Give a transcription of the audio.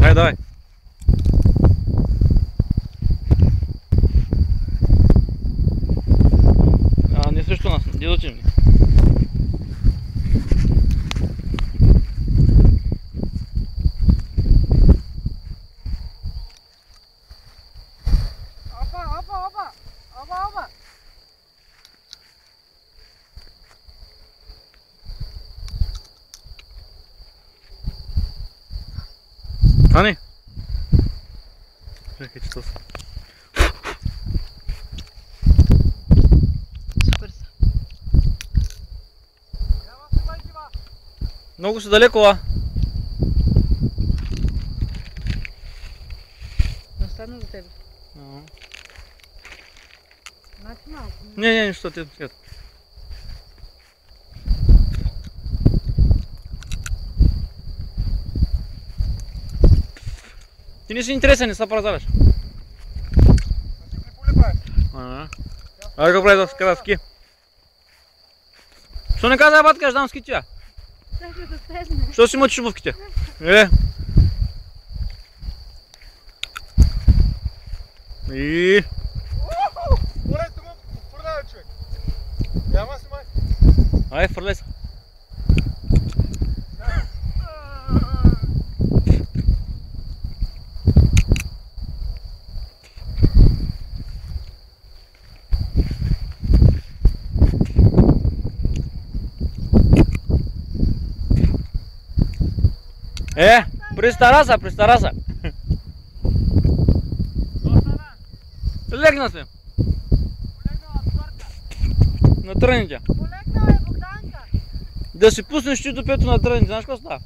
Хайде, давай. Не срещу нас, где да отидем? Опа. Ани? Чакай, че това са. Супер са. Много си далеко, а? Остана за тебе. Значи малко. Не, нищо, ти сега. Ти не си интересен, не се поразаваш. Айде го прави да скара ски. Що не каза, батка, ще дам ски тя? Чакай да стезне. Що си мъчиш обувките? И... Полето му фърлява, човек. Яма си май. Ай, фърляй се. Пристара се. Легна се. На тръните. Полегнала е Богданка. Да си пуснеш чито пето на тръните, знаеш какво става?